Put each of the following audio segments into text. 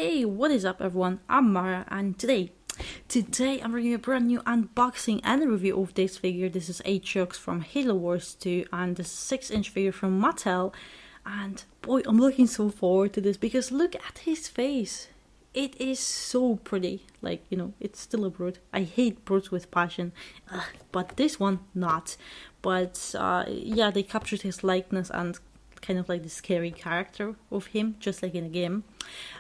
Hey, what is up everyone? I'm Mara and today I'm bringing a brand new unboxing and review of this figure. This is Atriox from Halo Wars 2 and this 6-inch figure from Mattel. And boy, I'm looking so forward to this because look at his face. It is so pretty. Like, you know, it's still a brute. I hate brutes with passion, but this one not. But yeah, they captured his likeness and kind of like the scary character of him, just like in a game.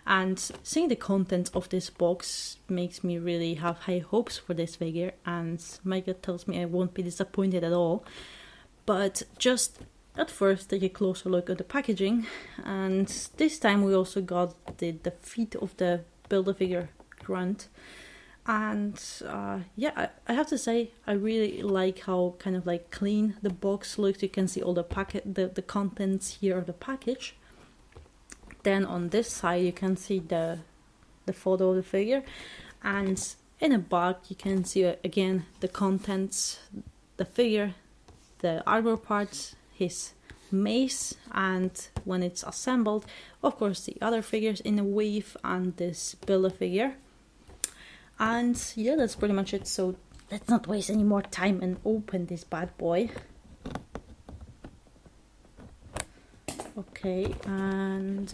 And seeing the content of this box makes me really have high hopes for this figure, and my gut tells me I won't be disappointed at all. But just at first take a closer look at the packaging, and this time we also got the feet of the Build-A-Figure grunt. And yeah, I have to say I really like how kind of like clean the box looks. You can see all the the contents here of the package. Then on this side you can see the photo of the figure, and in the back you can see again the contents, the figure, the armor parts, his mace, and when it's assembled, of course, the other figures in a wave and this Build-A-Figure. And yeah, that's pretty much it. So let's not waste any more time and open this bad boy. Okay, and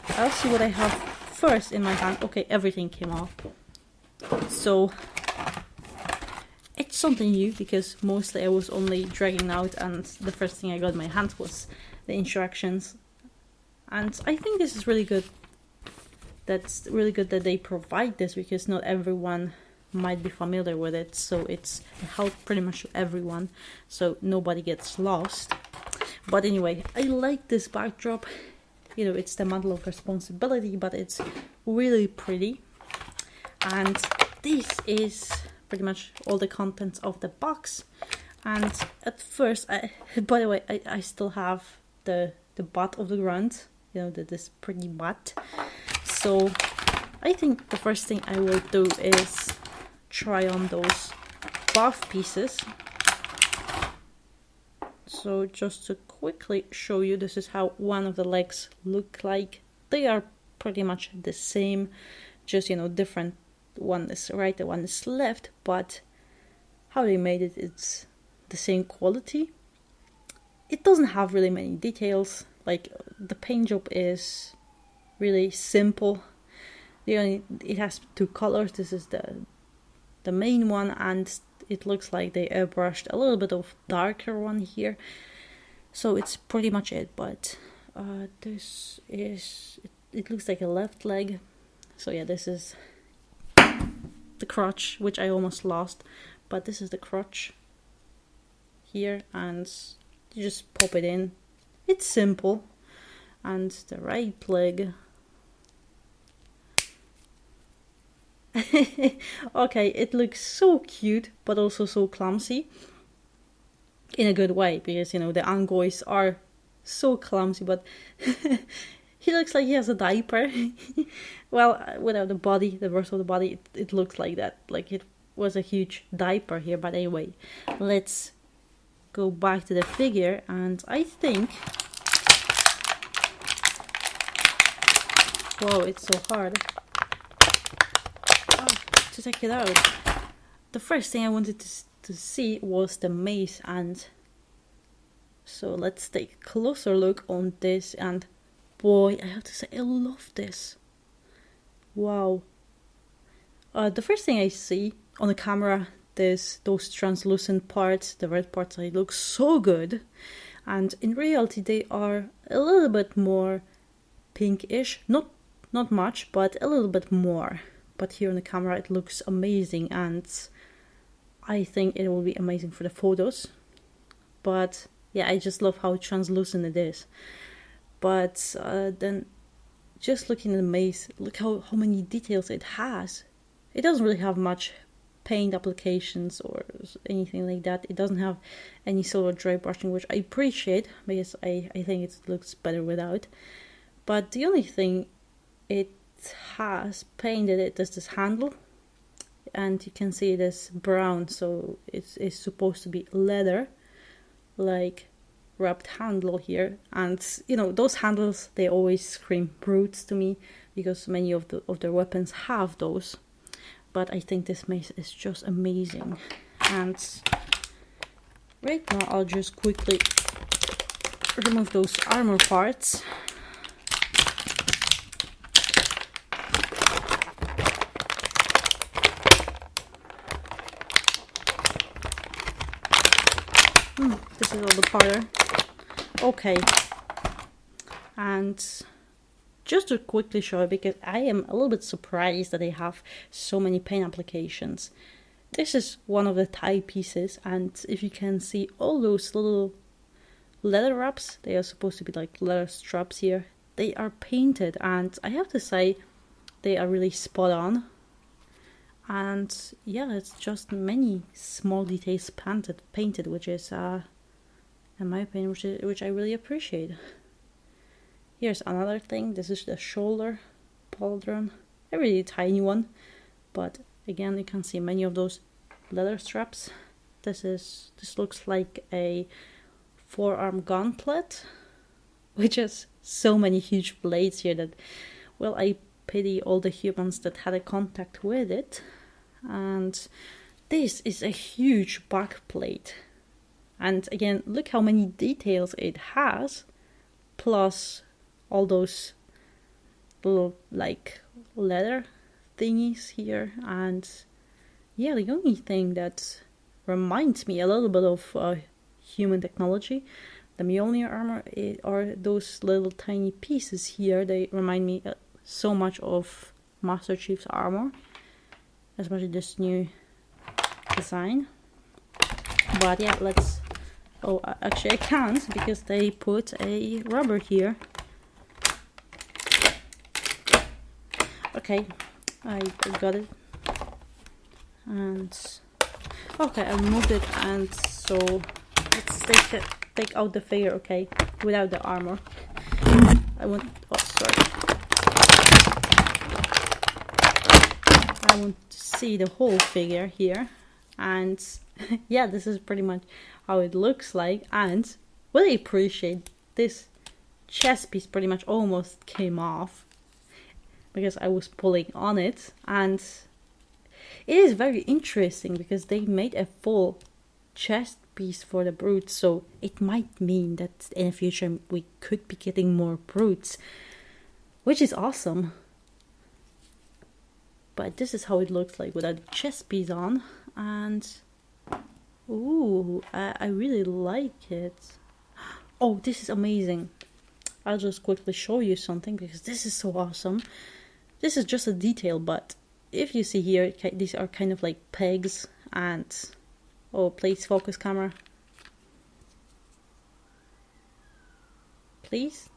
I'll see what I have first in my hand. Okay, everything came off. So it's something new because mostly I was only dragging out, and the first thing I got in my hand was the instructions. And I think this is really good. That's really good that they provide this because not everyone might be familiar with it. So it's a help pretty much to everyone, so nobody gets lost. But anyway, I like this backdrop. You know, it's the mantle of responsibility, but it's really pretty. And this is pretty much all the contents of the box. And at first, by the way, I still have the butt of the grunt. You know, this pretty butt. So I think the first thing I will do is try on those buff pieces. So just to quickly show you, this is how one of the legs look like. They are pretty much the same, just, you know, different. One is right, the one is left, but how they made it, it's the same quality. It doesn't have really many details. Like, the paint job is really simple. It has two colors. This is the main one, and it looks like they airbrushed a little bit of darker one here. So it's pretty much it. But this is it looks like a left leg. So yeah, this is the crotch, which I almost lost, but this is the crotch here, and you just pop it in. It's simple. And the right leg. Okay, it looks so cute, but also so clumsy. In a good way, because, you know, the Angoys are so clumsy, but he looks like he has a diaper. Well, without the body, the rest of the body, it looks like that. Like it was a huge diaper here. But anyway, let's go back to the figure, and I think... Whoa, it's so hard to take it out. The first thing I wanted to see was the mace, and so let's take a closer look on this, and boy, I have to say I love this. Wow. The first thing I see on the camera, those translucent parts, the red parts, they look so good, and in reality they are a little bit more pinkish, not much, but a little bit more. But here on the camera it looks amazing, and I think it will be amazing for the photos. But yeah, I just love how translucent it is. But then just looking at the mace, look how many details it has. It doesn't really have much paint applications or anything like that. It doesn't have any sort of dry brushing, which I appreciate because I think it looks better without. But the only thing it has painted it is this handle, and you can see it is brown, so it's supposed to be leather, like rubbed handle here, and you know, those handles, they always scream brutes to me because many of their weapons have those. But I think this mace is just amazing. And right now I'll just quickly remove those armor parts. This is all the powder. Okay. And just to quickly show you, because I am a little bit surprised that they have so many paint applications. This is one of the tie pieces, and if you can see all those little leather wraps, they are supposed to be like leather straps here. They are painted, and I have to say they are really spot on. And yeah, it's just many small details painted, which is, in my opinion, which I really appreciate. Here's another thing. This is the shoulder pauldron, a really tiny one, but again, you can see many of those leather straps. This looks like a forearm gauntlet, which has so many huge blades here that, well, I pity all the humans that had a contact with it. And this is a huge back plate, and again, look how many details it has, plus all those little like leather thingies here. And yeah, the only thing that reminds me a little bit of human technology, the Mjolnir armor, are those little tiny pieces here. They remind me so much of Master Chief's armor, especially this new design. But yeah, let's... Oh, actually I can't, because they put a rubber here. Okay, I got it. And okay, I removed it, and so let's take out the figure, okay, without the armor. I want to see the whole figure here. And yeah, this is pretty much how it looks like. And what I appreciate, this chest piece pretty much almost came off because I was pulling on it. And it is very interesting because they made a full chest piece for the brutes, so it might mean that in the future we could be getting more brutes, which is awesome. But this is how it looks like without the chest piece on. And ooh, I really like it. Oh, this is amazing. I'll just quickly show you something because this is so awesome. This is just a detail, but if you see here, these are kind of like pegs. And oh, please focus, camera, please.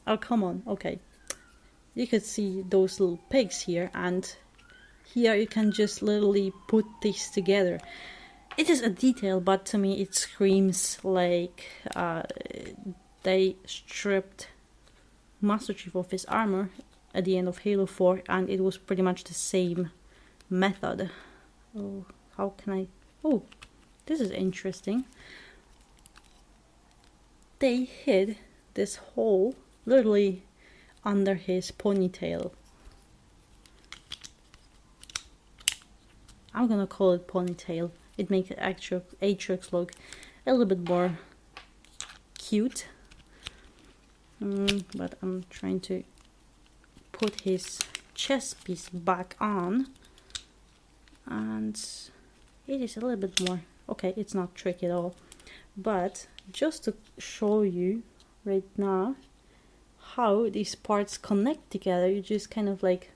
Oh, come on. Okay, you could see those little pegs here, and here you can just literally put these together. It is a detail, but to me it screams like they stripped Master Chief of his armor at the end of Halo 4, and it was pretty much the same method. Oh, how can I... Oh, this is interesting. They hid this hole literally under his ponytail. I'm gonna call it ponytail. It makes Atriox look a little bit more cute. But I'm trying to put his chest piece back on, and it is a little bit more... Okay, it's not tricky at all. But just to show you right now how these parts connect together, you just kind of like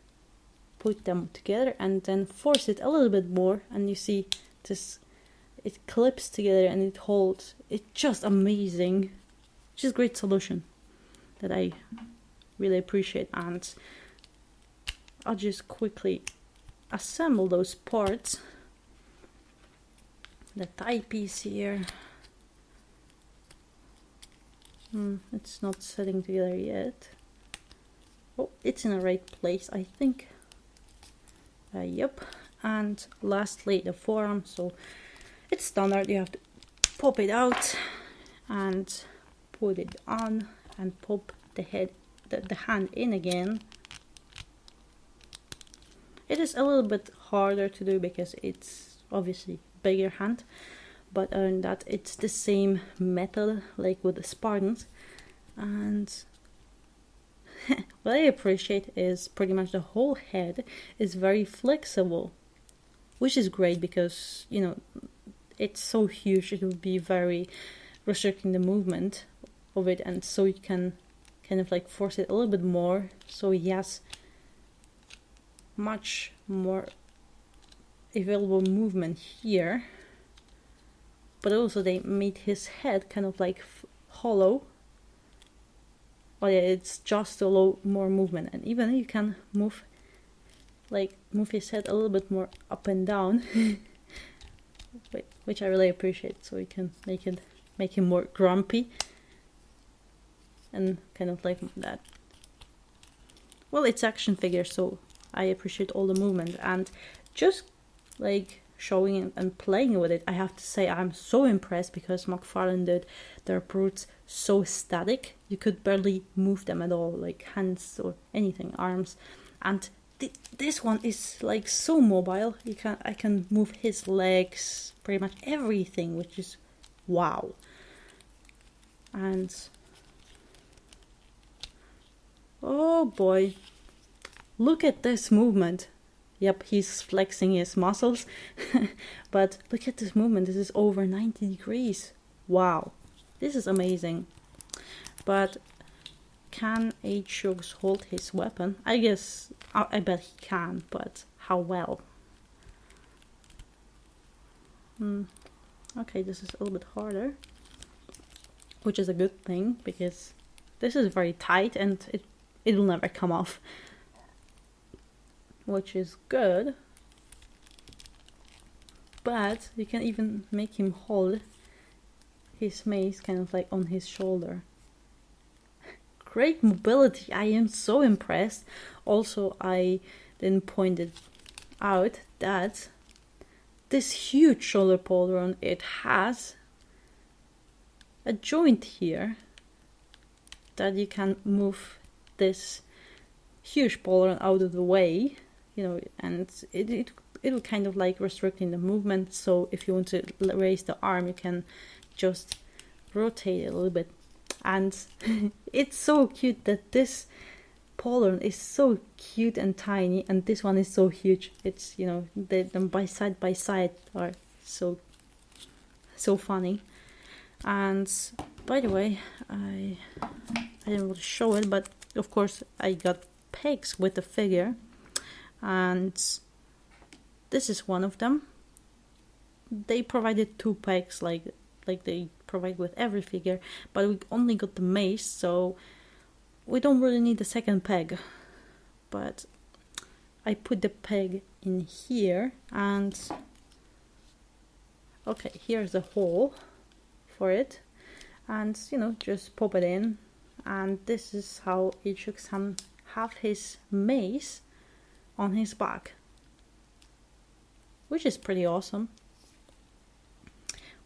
put them together and then force it a little bit more, and you see this, it clips together and it holds. It's just amazing. Just great solution that I really appreciate. And I'll just quickly assemble those parts. The tie piece here, it's not setting together yet. Oh, it's in the right place, I think. Yep. And lastly, the forearm. So it's standard, you have to pop it out and put it on and pop the head, the hand in again. It is a little bit harder to do because it's obviously bigger hand, but other than that, it's the same method like with the Spartans. And what I appreciate is pretty much the whole head is very flexible, which is great because, you know, it's so huge, it would be very restricting the movement of it, and so you can kind of like force it a little bit more, so he has much more available movement here. But also they made his head kind of like hollow. Oh yeah, it's just a low more movement, and even you can move his head a little bit more up and down, which I really appreciate. So you can make him more grumpy and kind of like that. Well, it's action figure, so I appreciate all the movement, and just like showing and playing with it, I have to say I'm so impressed because McFarlane did their brutes so static, you could barely move them at all, like hands or anything, arms, and this one is like so mobile. I can move his legs, pretty much everything, which is wow. And oh boy, look at this movement. Yep, he's flexing his muscles, but look at this movement. This is over 90 degrees. Wow, this is amazing. But can Atriox hold his weapon? I guess, I bet he can, but how well? Okay, this is a little bit harder, which is a good thing because this is very tight and it will never come off, which is good. But you can even make him hold his mace kind of like on his shoulder. Great mobility, I am so impressed. Also, I didn't point it out that this huge shoulder pauldron, it has a joint here that you can move this huge pauldron out of the way, you know, and it'll kind of like restricting the movement. So if you want to raise the arm, you can just rotate it a little bit. And it's so cute that this pauldron is so cute and tiny, and this one is so huge. It's, you know, them by side are so funny. And by the way, I didn't really show it, but of course I got pegs with the figure, and this is one of them. They provided 2 pegs like they provide with every figure, but we only got the mace, so we don't really need the second peg. But I put the peg in here, and okay, here's the hole for it, and you know, just pop it in, and this is how Atriox can have his mace on his back, which is pretty awesome.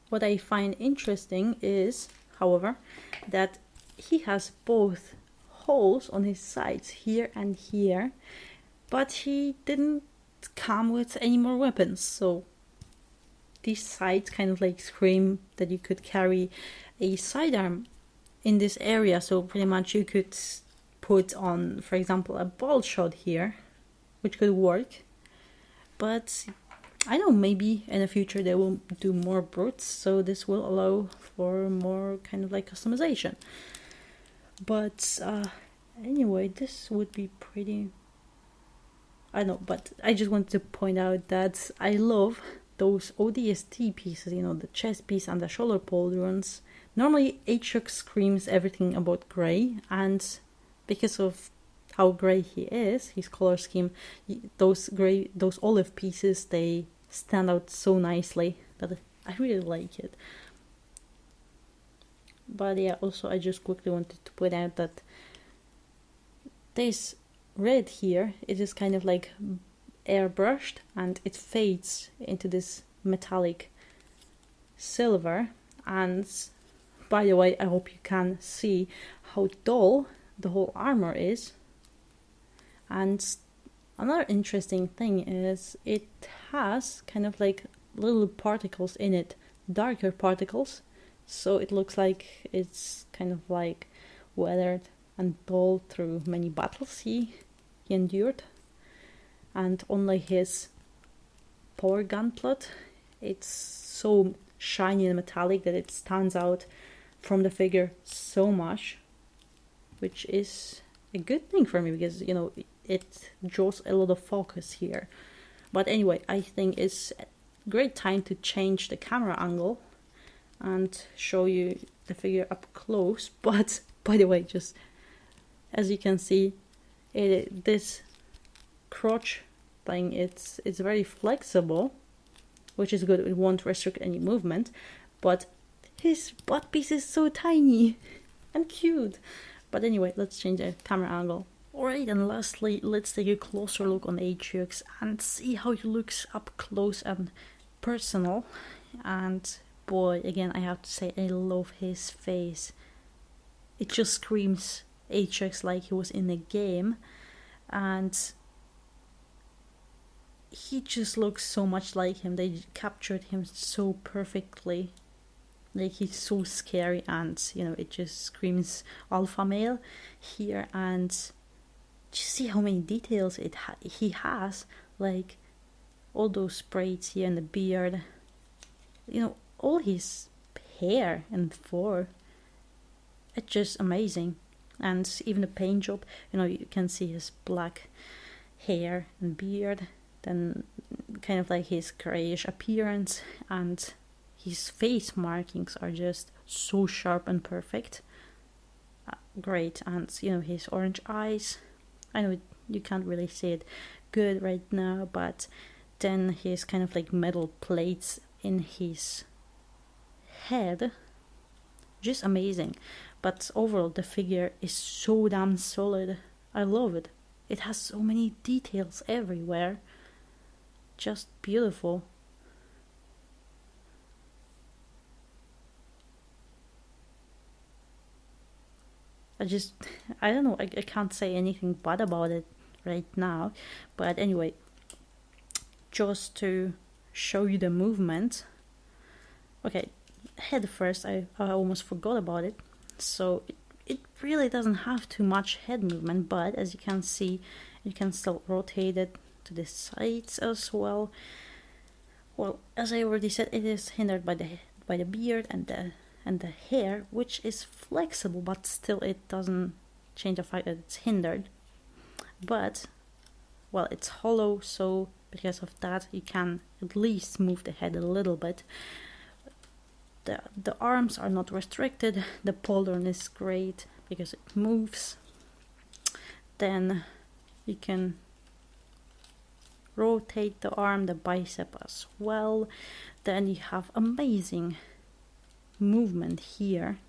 What I find interesting is, however, that he has both holes on his sides here and here, but he didn't come with any more weapons, so these sides kind of like scream that you could carry a sidearm in this area. So pretty much you could put on, for example, a bolt shot here, which could work. But I know, maybe in the future they will do more brutes, so this will allow for more kind of like customization. But anyway, this would be pretty, I know, but I just wanted to point out that I love those ODST pieces, you know, the chest piece and the shoulder pauldrons. Normally Atriox screams everything about grey, and because of how grey he is, his color scheme, those olive pieces, they stand out so nicely that I really like it. But yeah, also I just quickly wanted to point out that this red here, it is kind of like airbrushed and it fades into this metallic silver, And by the way, I hope you can see how tall the whole armor is. And another interesting thing is it has kind of like little particles in it, darker particles, so it looks like it's kind of like weathered and dull through many battles he endured. And only his power gauntlet, it's so shiny and metallic that it stands out from the figure so much, which is a good thing for me because, you know, it draws a lot of focus here. But anyway, I think it's a great time to change the camera angle and show you the figure up close. But by the way, just as you can see, this crotch thing, it's very flexible, which is good. It won't restrict any movement, but his butt piece is so tiny and cute. But anyway, let's change the camera angle. Alright, and lastly, let's take a closer look on Atriox and see how he looks up close and personal. And boy, again, I have to say, I love his face. It just screams Atriox like he was in a game. And he just looks so much like him. They captured him so perfectly. Like, he's so scary, and you know, it just screams alpha male here. And just see how many details he has, like all those braids here and the beard, you know, all his hair and fur. It's just amazing. And even the paint job, you know, you can see his black hair and beard, then kind of like his grayish appearance, and his face markings are just so sharp and perfect. Great. And you know, his orange eyes, I know you can't really see it good right now, but then his kind of like metal plates in his head, just amazing. But overall, the figure is so damn solid. I love it. It has so many details everywhere. Just beautiful. I don't know, I can't say anything bad about it right now. But anyway, just to show you the movement. Okay, head first, I almost forgot about it. So it really doesn't have too much head movement, but as you can see, you can still rotate it to the sides as well. Well, as I already said, it is hindered by the beard and the hair, which is flexible, but still it doesn't change the fact that it's hindered. But well, it's hollow, so because of that you can at least move the head a little bit. The arms are not restricted. The pauldron is great because it moves. Then you can rotate the arm, the bicep as well. Then you have amazing movement here,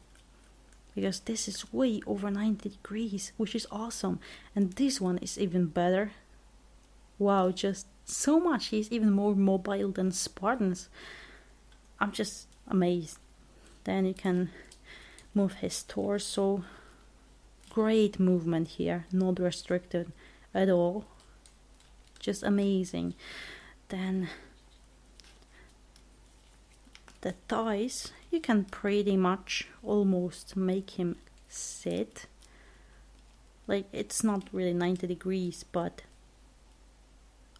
because this is way over 90 degrees, which is awesome. And this one is even better. Wow, just so much. He's even more mobile than Spartans. I'm just amazed. Then you can move his torso. Great movement here, not restricted at all. Just amazing. Then the thighs, you can pretty much almost make him sit. Like, it's not really 90 degrees, but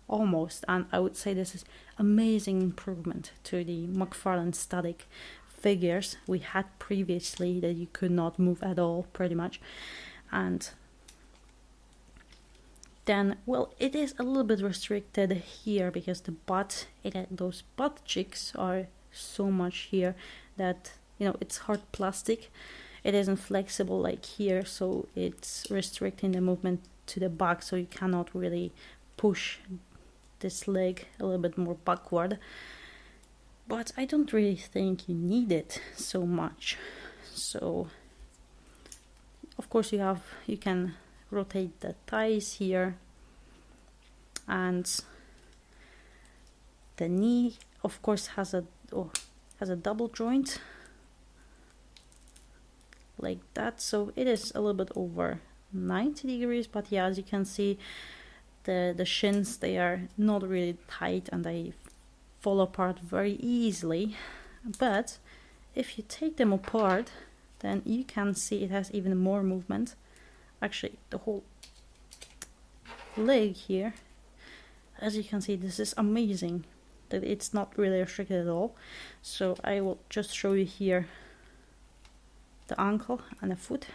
almost. And I would say this is amazing improvement to the McFarlane static figures we had previously that you could not move at all, pretty much. And then, well, it is a little bit restricted here because the butt, those butt cheeks are so much here that, you know, it's hard plastic. It isn't flexible like here, so it's restricting the movement to the back, so you cannot really push this leg a little bit more backward. But I don't really think you need it so much. So of course you can rotate the thighs here, and the knee of course has a double joint, like that. So it is a little bit over 90 degrees, but yeah, as you can see, the shins, they are not really tight and they fall apart very easily. But if you take them apart, then you can see it has even more movement. Actually, the whole leg here, as you can see, this is amazing that it's not really restricted at all. So I will just show you here the ankle and the foot.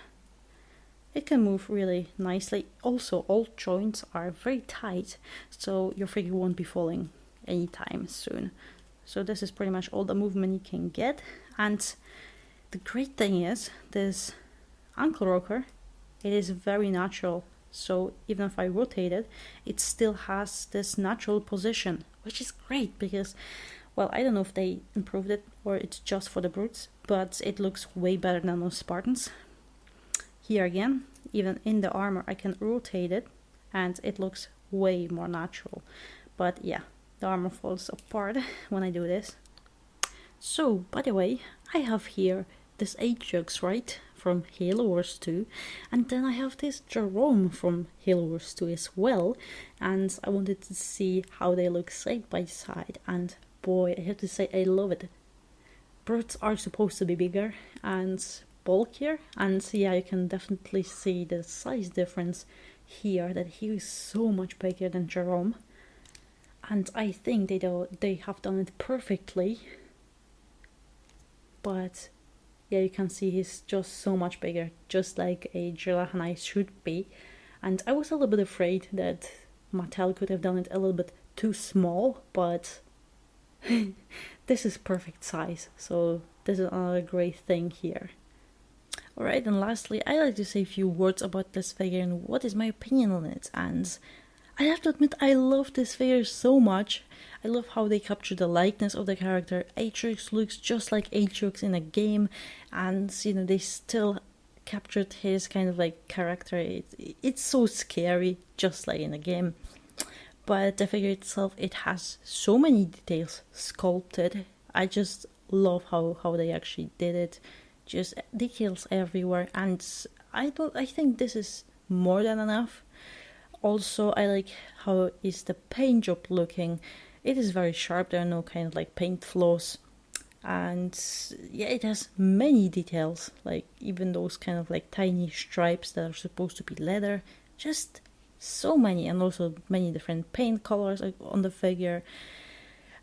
It can move really nicely. Also, all joints are very tight, so your figure won't be falling anytime soon. So this is pretty much all the movement you can get. And the great thing is, this ankle rocker, it is very natural. So even if I rotate it, it still has this natural position, which is great because, well, I don't know if they improved it or it's just for the brutes, but it looks way better than those Spartans. Here again, even in the armor, I can rotate it and it looks way more natural. But yeah, the armor falls apart when I do this. So, by the way, I have here this Atriox, right, from Halo Wars 2, and then I have this Jerome from Halo Wars 2 as well, and I wanted to see how they look side by side, and boy, I have to say I love it. Brutes are supposed to be bigger and bulkier, and yeah, you can definitely see the size difference here, that he is so much bigger than Jerome, and I think they have done it perfectly. But yeah, you can see he's just so much bigger, just like a Gelahanai should be. And I was a little bit afraid that Mattel could have done it a little bit too small, but this is perfect size, so this is another great thing here. Alright, and lastly, I like to say a few words about this figure and what is my opinion on it. And I have to admit, I love this figure so much. I love how they capture the likeness of the character. Atriox looks just like Atriox in a game, and you know, they still captured his kind of like character. It's so scary, just like in a game. But the figure itself, it has so many details sculpted. I just love how they actually did it. Just details everywhere, and I think this is more than enough. Also, I like how is the paint job looking. It is very sharp, there are no kind of like paint flaws. And yeah, it has many details, like even those kind of like tiny stripes that are supposed to be leather. Just so many, and also many different paint colors on the figure.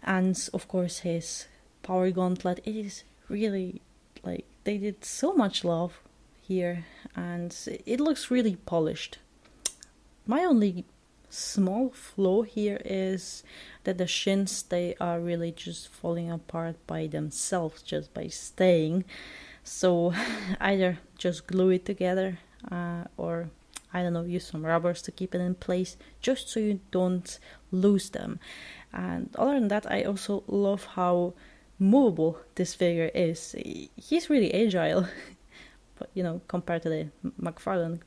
And of course his power gauntlet, it is really like they did so much love here, and it looks really polished. My only small flaw here is that the shins, they are really just falling apart by themselves, just by staying. So either just glue it together or I don't know, use some rubbers to keep it in place, just so you don't lose them. And other than that, I also love how movable this figure is. He's really agile, but you know, compared to the McFarlane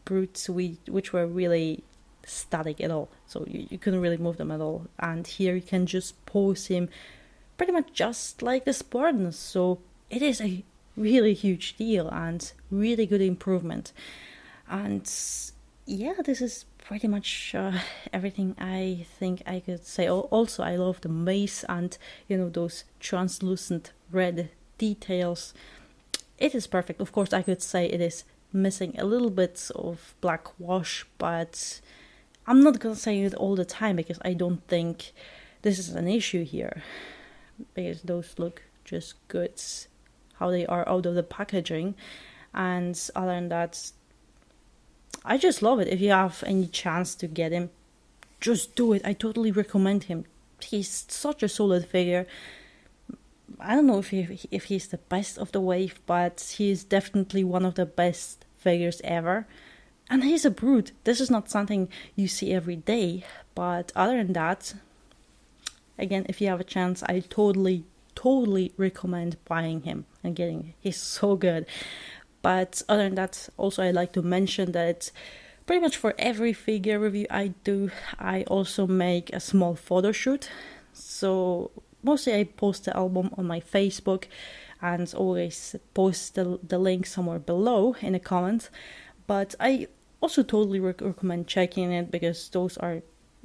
brutes, which were really static at all, so you couldn't really move them at all. And here you can just pose him pretty much just like the Spartans, so it is a really huge deal and really good improvement. And yeah, this is pretty much everything I think I could say. Also, I love the mace and you know, those translucent red details. It is perfect. Of course, I could say it is missing a little bit of black wash, but I'm not gonna say it all the time because I don't think this is an issue here, because those look just good how they are out of the packaging. And other than that, I just love it. If you have any chance to get him, just do it. I totally recommend him. He's such a solid figure. I don't know if he's the best of the wave, but he's definitely one of the best figures ever. And he's a brute. This is not something you see every day. But other than that, again, if you have a chance, I totally recommend buying him and getting him. He's so good. But other than that, also I'd like to mention that pretty much for every figure review I do, I also make a small photo shoot. So mostly I post the album on my Facebook, and always post the link somewhere below in the comments. But I also totally recommend checking it, because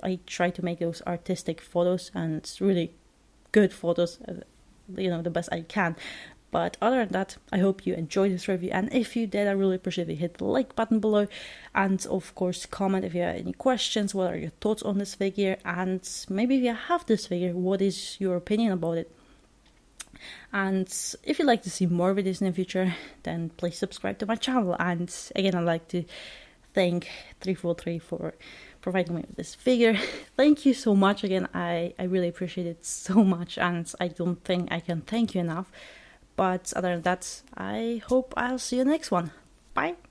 I try to make those artistic photos, and it's really good photos, the best I can. But other than that, I hope you enjoyed this review, and if you did, I really appreciate if you hit the like button below, and of course comment if you have any questions. What are your thoughts on this figure, and maybe if you have this figure, what is your opinion about it? And if you'd like to see more videos in the future, then please subscribe to my channel. And again, I'd like to thank 343 for providing me with this figure. Thank you so much again. I really appreciate it so much, and I don't think I can thank you enough. But other than that, I hope I'll see you next one. Bye!